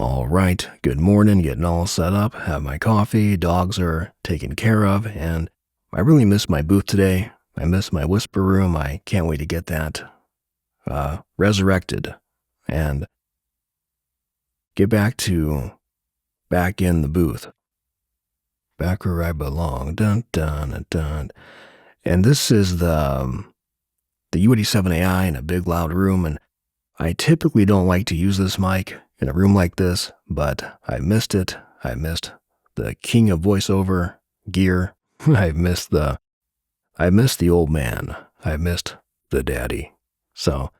All right, good morning, getting all set up, have my coffee, dogs are taken care of, and I really miss my booth today. I miss my whisper room. I can't wait to get that resurrected and get back in the booth, back where I belong. Dun dun dun. And this is the U87AI in a big loud room, and I typically don't like to use this mic in a room like this, but I missed it. I missed the king of voiceover gear. I missed the old man. I missed the daddy. So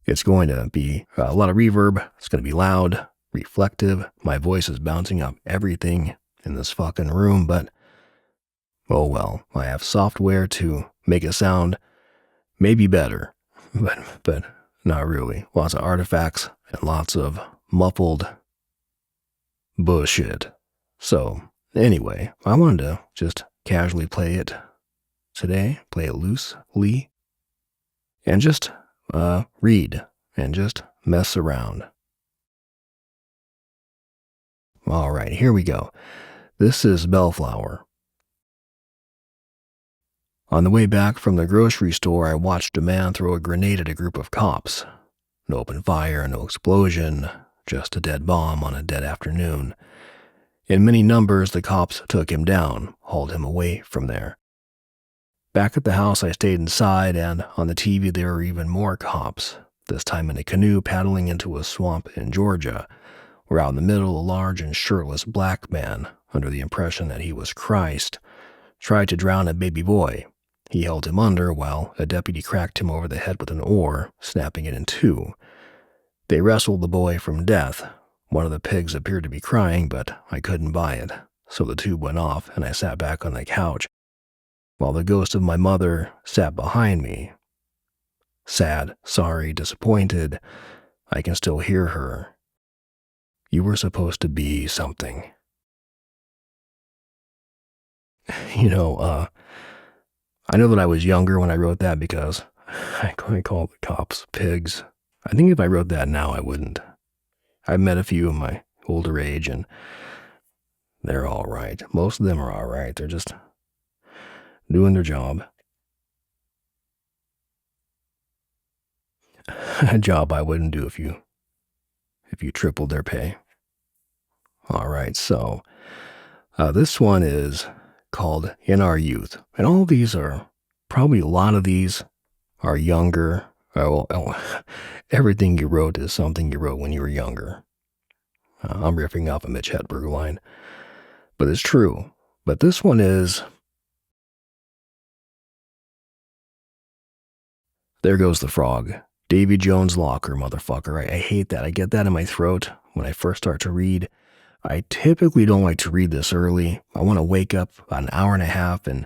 it's going to be a lot of reverb. It's going to be loud, reflective. My voice is bouncing off everything in this fucking room, but oh well. I have software to make it sound maybe better, but not really. Lots of artifacts and lots of muffled bullshit. So, anyway, I wanted to just casually play it today, play it loosely, and just read and just mess around. All right, here we go. This is Bellflower. On the way back from the grocery store, I watched a man throw a grenade at a group of cops. No open fire, no explosion, just a dead bomb on a dead afternoon. In many numbers, the cops took him down, hauled him away from there. Back at the house, I stayed inside, and on the TV there were even more cops, this time in a canoe paddling into a swamp in Georgia, where out in the middle a large and shirtless black man, under the impression that he was Christ, tried to drown a baby boy. He held him under while a deputy cracked him over the head with an oar, snapping it in two. They wrestled the boy from death. One of the pigs appeared to be crying, but I couldn't buy it, so the tube went off and I sat back on the couch, while the ghost of my mother sat behind me. Sad, sorry, disappointed, I can still hear her. You were supposed to be something. I know that I was younger when I wrote that because I called the cops pigs. I think if I wrote that now, I wouldn't. I've met a few in my older age, and they're all right. Most of them are all right. They're just doing their job. A job I wouldn't do if you tripled their pay. All right, so this one is called In Our Youth. And all of these are, probably a lot of these are younger. Everything you wrote is something you wrote when you were younger. I'm riffing off a Mitch Hedberg line, but it's true. But this one is, There Goes the Frog. Davy Jones' Locker, motherfucker. I hate that. I get that in my throat when I first start to read. I typically don't like to read this early. I want to wake up about an hour and a half and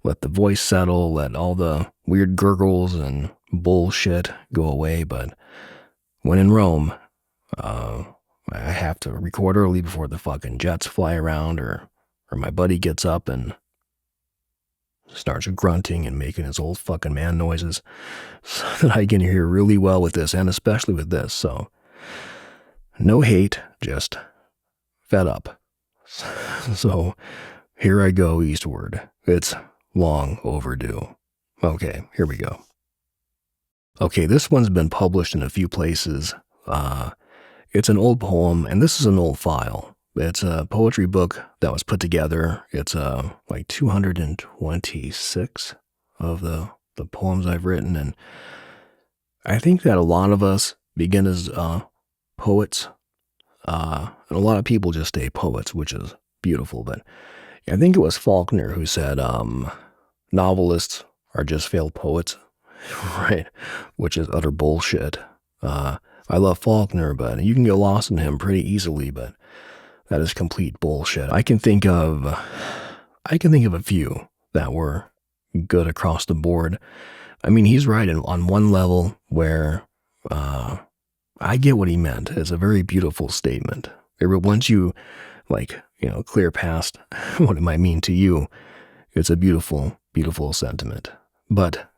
let the voice settle, let all the weird gurgles and bullshit go away. But when in Rome, I have to record early before the fucking jets fly around, or my buddy gets up and starts grunting and making his old fucking man noises, so that I can hear really well with this, and especially with this. So no hate, just fed up. So here I go eastward. It's long overdue. Okay, here we go. Okay, this one's been published in a few places. It's an old poem, and this is an old file. It's a poetry book that was put together. It's like 226 of the poems I've written, and I think that a lot of us begin as poets, and a lot of people just stay poets, which is beautiful. But I think it was Faulkner who said novelists are just failed poets, right? Which is utter bullshit. I love Faulkner, but you can get lost in him pretty easily, but that is complete bullshit. I can think of a few that were good across the board. I mean, he's right on one level where I get what he meant. It's a very beautiful statement. Once you, clear past what it might mean to you, it's a beautiful, beautiful sentiment. But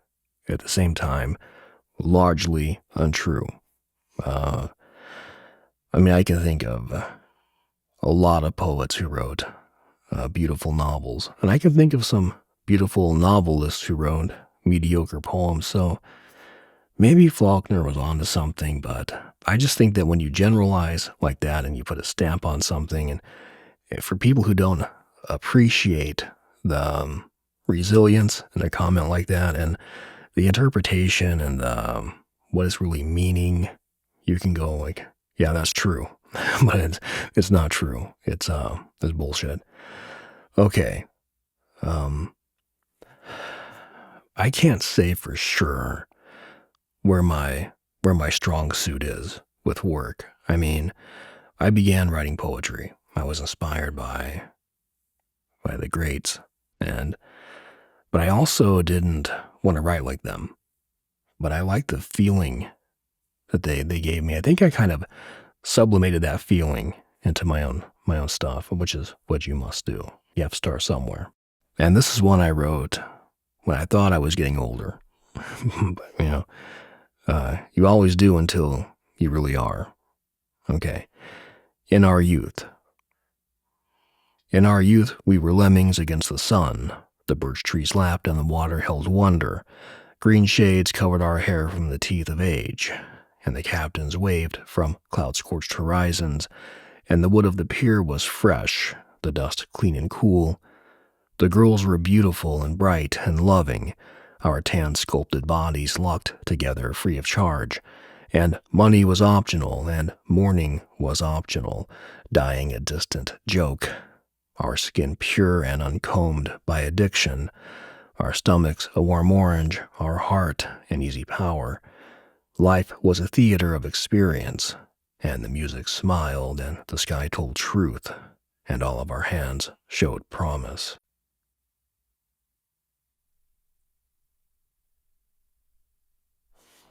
at the same time, largely untrue. I mean, I can think of a lot of poets who wrote beautiful novels, and I can think of some beautiful novelists who wrote mediocre poems. So maybe Faulkner was onto something, but I just think that when you generalize like that and you put a stamp on something, and for people who don't appreciate the resilience in a comment like that and the interpretation and what it's really meaning, you can go like, yeah, that's true. But it's not true. It's bullshit. Okay. I can't say for sure where my strong suit is with work. I mean, I began writing poetry. I was inspired by the greats, but I also didn't want to write like them. But I liked the feeling that they gave me. I think I kind of sublimated that feeling into my own stuff, which is what you must do. You have to start somewhere. And this is one I wrote when I thought I was getting older. But, you always do until you really are. Okay. In our youth, we were lemmings against the sun. The birch trees lapped and the water held wonder. Green shades covered our hair from the teeth of age, and the captains waved from cloud-scorched horizons, and the wood of the pier was fresh, the dust clean and cool. The girls were beautiful and bright and loving, our tan-sculpted bodies locked together free of charge, and money was optional, and mourning was optional, dying a distant joke. Our skin pure and uncombed by addiction, our stomachs a warm orange, our heart an easy power. Life was a theater of experience, and the music smiled, and the sky told truth, and all of our hands showed promise.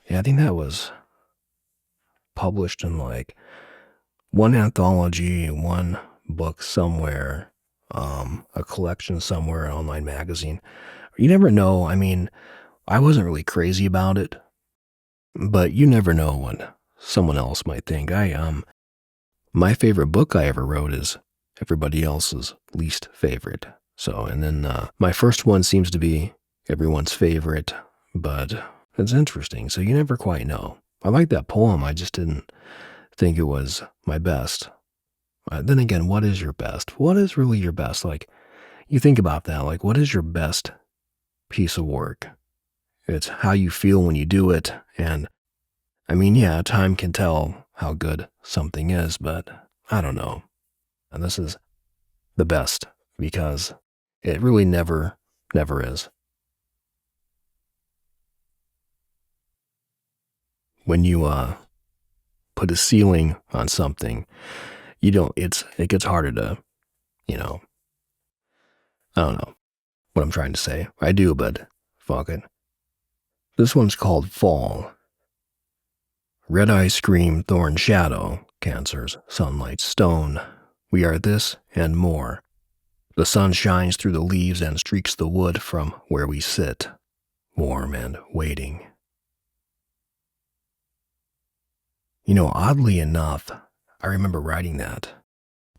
Yeah, I think that was published in like one anthology, one book somewhere, a collection somewhere, an online magazine. You never know. I mean, I wasn't really crazy about it, but you never know what someone else might think. My favorite book I ever wrote is everybody else's least favorite. So, and then my first one seems to be everyone's favorite, but it's interesting. So you never quite know. I like that poem. I just didn't think it was my best. Then again, what is your best? What is really your best? Like, you think about that. Like, what is your best piece of work? It's how you feel when you do it. And I mean, yeah, time can tell how good something is, but I don't know. And this is the best because it really never is. When you put a ceiling on something, it gets harder to, I don't know what I'm trying to say. I do, but fuck it. This one's called Fall. Red ice cream, thorn shadow, cancers, sunlight, stone. We are this and more. The sun shines through the leaves and streaks the wood from where we sit, warm and waiting. Oddly enough, I remember writing that.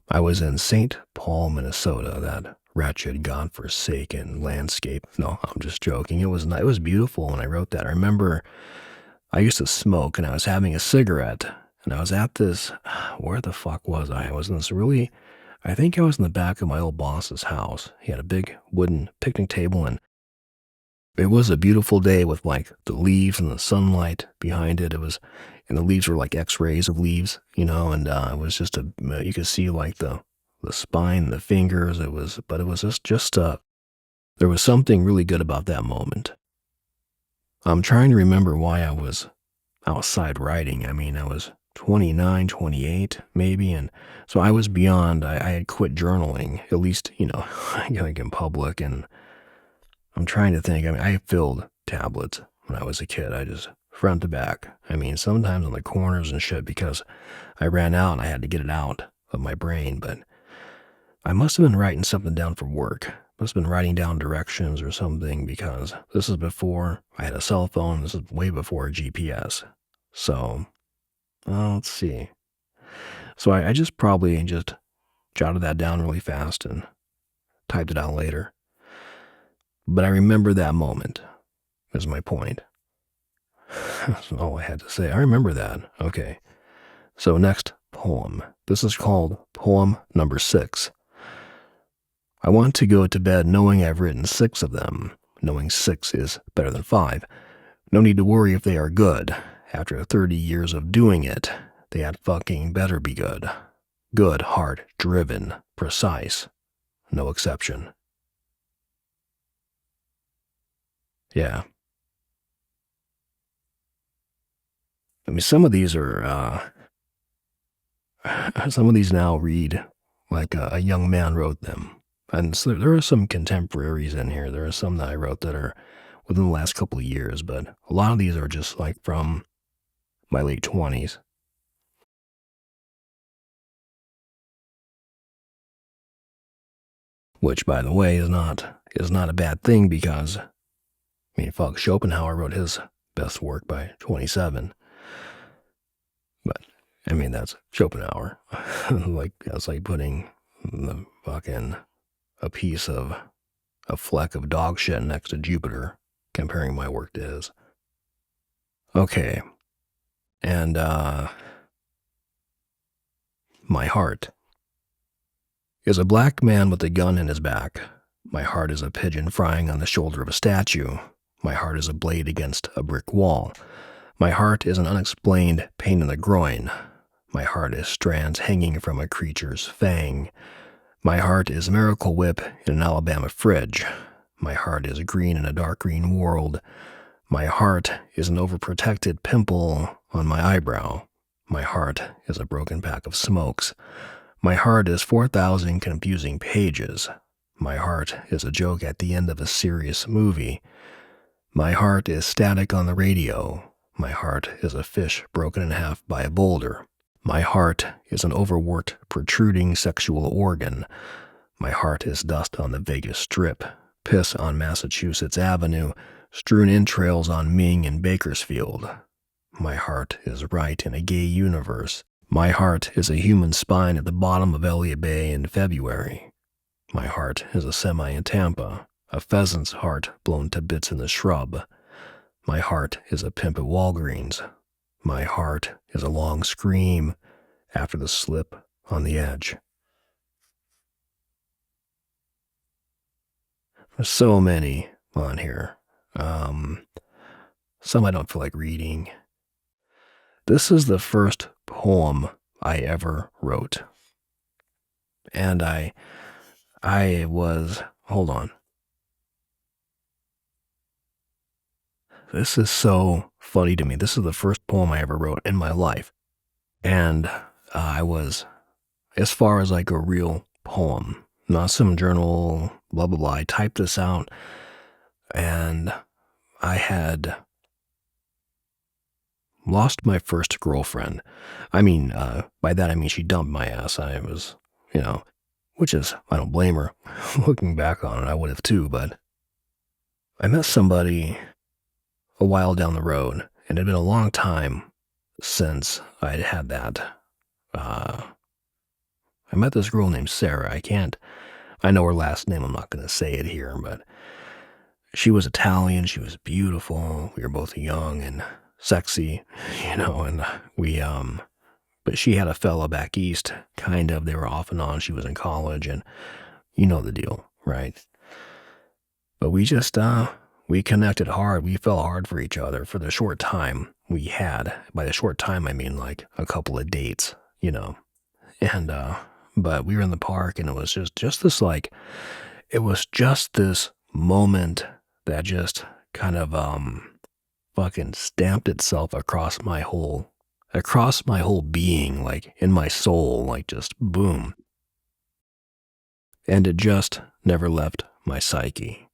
I was in St. Paul, Minnesota, that wretched, godforsaken landscape. No, I'm just joking. It was beautiful when I wrote that. I remember I used to smoke, and I was having a cigarette, and I was at this, where the fuck was I? I was in this I think I was in the back of my old boss's house. He had a big wooden picnic table, and it was a beautiful day with like the leaves and the sunlight behind it. And the leaves were like x-rays of leaves, and it was just you could see like the spine, the fingers. It was just there was something really good about that moment. I'm trying to remember why I was outside writing. I mean, I was 29, 28 maybe, and so I was beyond, I had quit journaling, at least, like in public, and I'm trying to think. I mean, I filled tablets when I was a kid. I just front to back. I mean, sometimes on the corners and shit because I ran out and I had to get it out of my brain, but I must have been writing something down for work. Must have been writing down directions or something because this is before I had a cell phone. This is way before GPS. So, let's see. So I just probably just jotted that down really fast and typed it out later. But I remember that moment, is my point. That's all I had to say. I remember that. Okay. So next poem. This is called poem number 6. I want to go to bed knowing I've written 6 of them, knowing 6 is better than 5. No need to worry if they are good. After 30 years of doing it, they had fucking better be good. Good, hard, driven, precise. No exception. Yeah. I mean, some of these are, some of these now read like a young man wrote them. And so there are some contemporaries in here. There are some that I wrote that are within the last couple of years, but a lot of these are just like from my late 20s. Which, by the way, is not a bad thing because, I mean, fuck, Schopenhauer wrote his best work by 27. But, I mean, that's Schopenhauer. That's like putting the fucking, a fleck of dog shit next to Jupiter, comparing my work to his. Okay. And, my heart is a black man with a gun in his back. My heart is a pigeon frying on the shoulder of a statue. My heart is a blade against a brick wall. My heart is an unexplained pain in the groin. My heart is strands hanging from a creature's fang. My heart is a miracle whip in an Alabama fridge. My heart is green in a dark green world. My heart is an overprotected pimple on my eyebrow. My heart is a broken pack of smokes. My heart is 4,000 confusing pages. My heart is a joke at the end of a serious movie. My heart is static on the radio. My heart is a fish broken in half by a boulder. My heart is an overworked, protruding sexual organ. My heart is dust on the Vegas Strip, piss on Massachusetts Avenue, strewn entrails on Ming and Bakersfield. My heart is right in a gay universe. My heart is a human spine at the bottom of Elliott Bay in February. My heart is a semi in Tampa, a pheasant's heart blown to bits in the shrub. My heart is a pimp at Walgreens. My heart is a long scream after the slip on the edge. There's so many on here. Some I don't feel like reading. This is the first poem I ever wrote. And I was, hold on. This is so funny to me. This is the first poem I ever wrote in my life. And I was, as far as like a real poem, not some journal, blah, blah, blah. I typed this out and I had lost my first girlfriend. I mean, by that I mean she dumped my ass. I was, which is, I don't blame her. Looking back on it, I would have too, but I met somebody a while down the road, and it had been a long time since I'd had that. I met this girl named Sarah. I know her last name, I'm not going to say it here, but she was Italian, she was beautiful, we were both young and sexy, and we, but she had a fella back east, kind of, they were off and on, she was in college, and you know the deal, right? But we just, we connected hard, we fell hard for each other for the short time we had. By the short time, I mean like a couple of dates, and, but we were in the park and it was just this like, it was just this moment that just kind of, fucking stamped itself across my whole being, like in my soul, like just boom. And it just never left my psyche.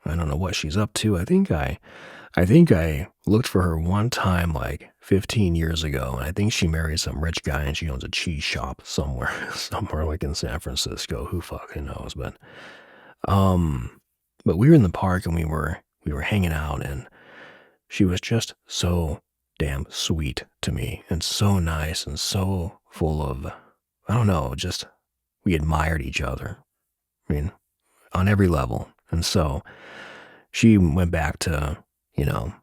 I don't know what she's up to. I think I looked for her one time like 15 years ago, and I think she married some rich guy and she owns a cheese shop somewhere like in San Francisco. Who fucking knows? But we were in the park and we were hanging out, and she was just so damn sweet to me and so nice and so full of, I don't know, just we admired each other. I mean, on every level. And so she went back to, you know,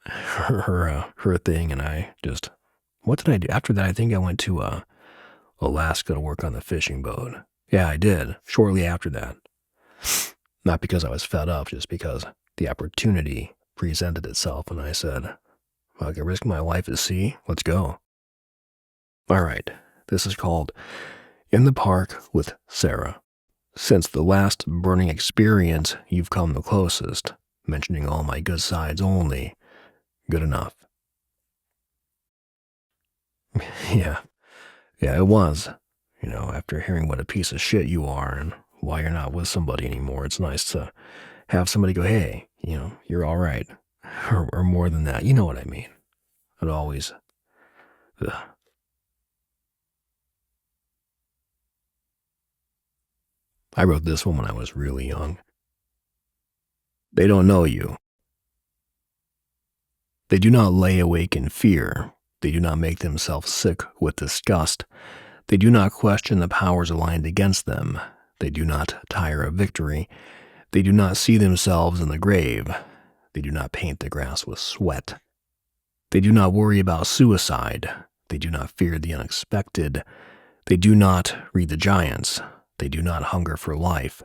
her thing, and I just, what did I do after that? I think I went to Alaska to work on the fishing boat. Yeah, I did. Shortly after that, not because I was fed up, just because the opportunity presented itself, and I said, "I can risk my life at sea. Let's go." All right, this is called "In the Park with Sarah." Since the last burning experience, you've come the closest, mentioning all my good sides only. Good enough. Yeah, yeah, it was. After hearing what a piece of shit you are and why you're not with somebody anymore, it's nice to have somebody go, hey, you're all right. Or more than that. You know what I mean. It always, ugh. I wrote this one when I was really young. They don't know you. They do not lay awake in fear. They do not make themselves sick with disgust. They do not question the powers aligned against them. They do not tire of victory. They do not see themselves in the grave. They do not paint the grass with sweat. They do not worry about suicide. They do not fear the unexpected. They do not read the giants. They do not hunger for life.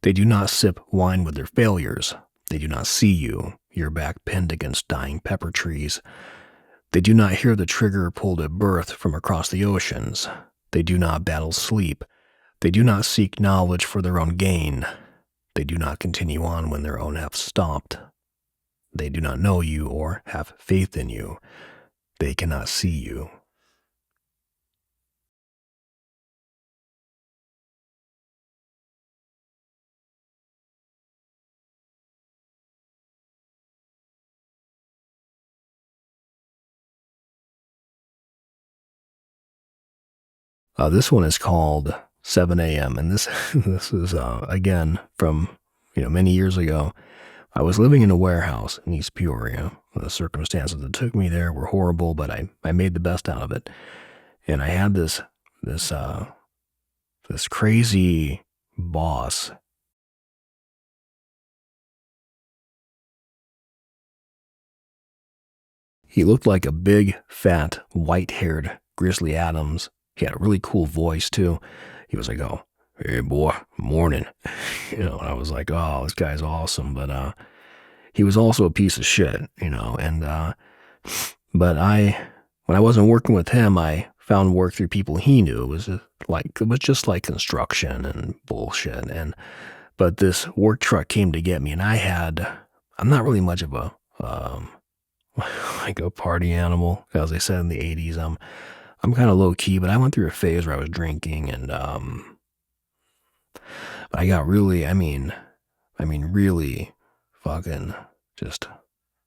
They do not sip wine with their failures. They do not see you, your back pinned against dying pepper trees. They do not hear the trigger pulled at birth from across the oceans. They do not battle sleep. They do not seek knowledge for their own gain. They do not continue on when their own have stopped. They do not know you or have faith in you. They cannot see you. This one is called 7 a.m. And this this is again from many years ago. I was living in a warehouse in East Peoria. The circumstances that took me there were horrible, but I made the best out of it. And I had this crazy boss. He looked like a big, fat, white-haired Grizzly Adams. He had a really cool voice too. He was like, "Oh, hey boy, morning." And I was like, "Oh, this guy's awesome." But he was also a piece of shit, and but when I wasn't working with him, I found work through people he knew. It was just like construction and bullshit. But this work truck came to get me, and I'm not really much of a like a party animal, as they said in the '80s. I'm kind of low key, but I went through a phase where I was drinking, and I got really, really fucking just,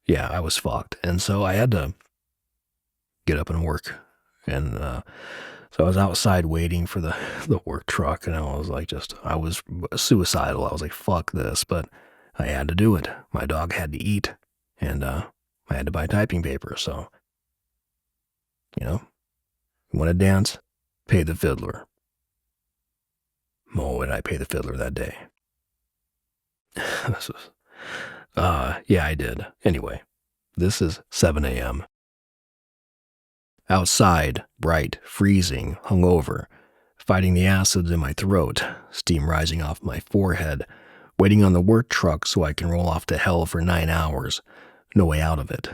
yeah, I was fucked. And so I had to get up and work. And so I was outside waiting for the work truck, and I was like, I was suicidal. I was like, fuck this. But I had to do it. My dog had to eat, and I had to buy typing paper. So, you want to dance? Pay the fiddler. Oh, and I pay the fiddler that day. This was, yeah, I did. Anyway, this is 7 a.m. Outside, bright, freezing, hungover, fighting the acids in my throat, steam rising off my forehead, waiting on the work truck so I can roll off to hell for 9 hours. No way out of it.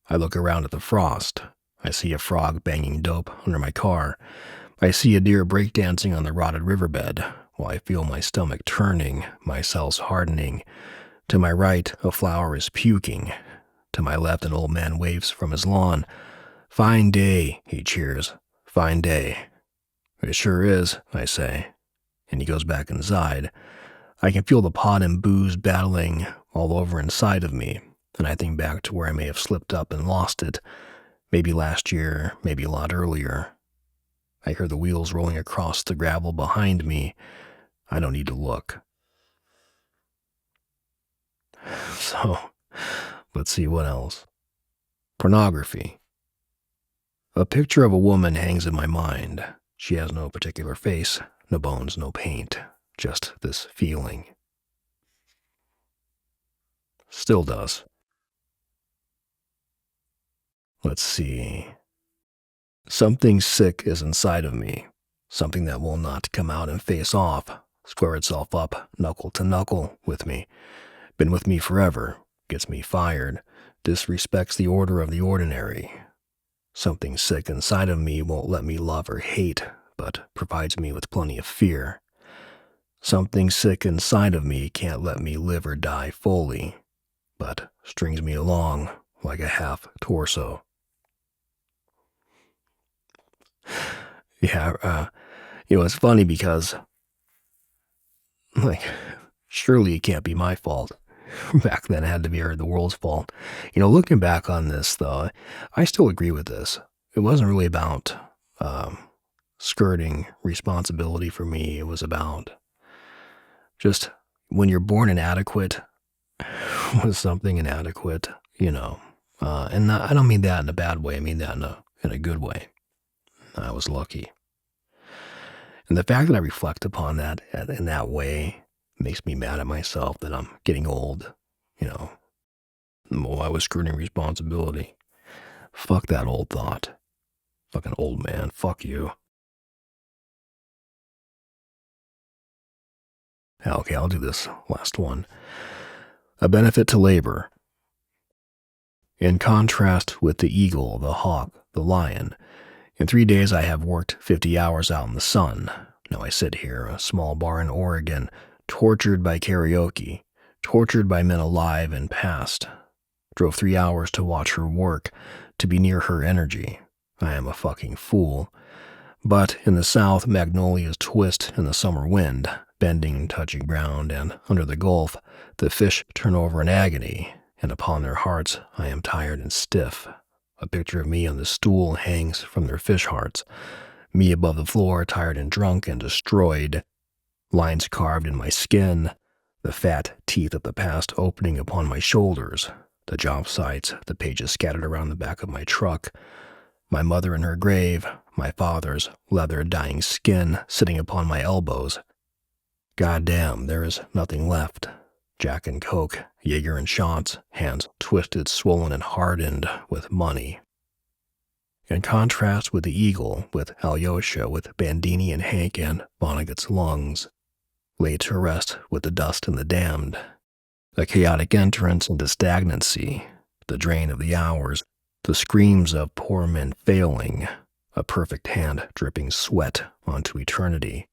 I look around at the frost. I see a frog banging dope under my car. I see a deer breakdancing on the rotted riverbed, while I feel my stomach turning, my cells hardening. To my right, a flower is puking. To my left, an old man waves from his lawn. "Fine day," he cheers. "Fine day." "It sure is," I say, and he goes back inside. I can feel the pot and booze battling all over inside of me, and I think back to where I may have slipped up and lost it. Maybe last year, maybe a lot earlier. I hear the wheels rolling across the gravel behind me. I don't need to look. So, let's see what else. Pornography. A picture of a woman hangs in my mind. She has no particular face, no bones, no paint, just this feeling. Still does. Let's see. Something sick is inside of me. Something that will not come out and face off, square itself up, knuckle to knuckle with me. Been with me forever, gets me fired, disrespects the order of the ordinary. Something sick inside of me won't let me love or hate, but provides me with plenty of fear. Something sick inside of me can't let me live or die fully, but strings me along like a half torso. Yeah, it's funny because, surely it can't be my fault. Back then, it had to be the world's fault. Looking back on this, though, I still agree with this. It wasn't really about skirting responsibility for me. It was about just when you're born inadequate, was something inadequate, and I don't mean that in a bad way. I mean that in a good way. I was lucky. And the fact that I reflect upon that in that way makes me mad at myself that I'm getting old, I was skirting responsibility. Fuck that old thought. Fucking old man. Fuck you. Okay, I'll do this last one. A benefit to labor. In contrast with the eagle, the hawk, the lion, in 3 days I have worked 50 hours out in the sun. Now I sit here, a small bar in Oregon, tortured by karaoke, tortured by men alive and past. Drove 3 hours to watch her work, to be near her energy. I am a fucking fool. But in the south, magnolias twist in the summer wind, bending, touching ground, and under the gulf, the fish turn over in agony, and upon their hearts I am tired and stiff. A picture of me on the stool hangs from their fish hearts. Me above the floor, tired and drunk and destroyed. Lines carved in my skin, the fat teeth of the past opening upon my shoulders, the job sites, the pages scattered around the back of my truck, my mother in her grave, my father's leather dying skin sitting upon my elbows. Goddamn, there is nothing left. Jack and Coke, Jaeger and shots, hands twisted, swollen, and hardened with money. In contrast with the eagle, with Alyosha, with Bandini and Hank and Vonnegut's lungs, laid to rest with the dust and the damned, a chaotic entrance into stagnancy, the drain of the hours, the screams of poor men failing, a perfect hand dripping sweat onto eternity.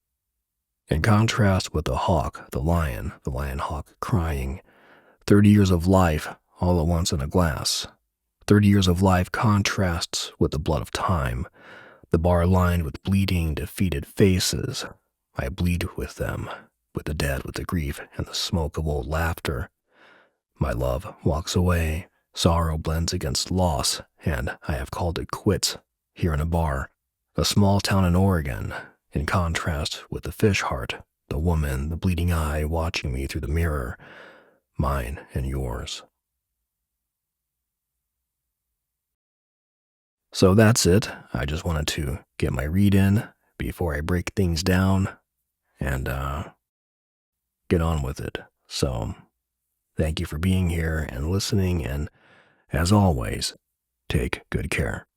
In contrast with the hawk, the lion hawk crying, 30 years of life all at once in a glass. 30 years of life contrasts with the blood of time, the bar lined with bleeding, defeated faces. I bleed with them, with the dead, with the grief, and the smoke of old laughter. My love walks away, sorrow blends against loss, and I have called it quits here in a bar, a small town in Oregon, in contrast with the fish heart, the woman, the bleeding eye watching me through the mirror, mine and yours. So that's it. I just wanted to get my read in before I break things down and get on with it. So thank you for being here and listening, and as always, take good care.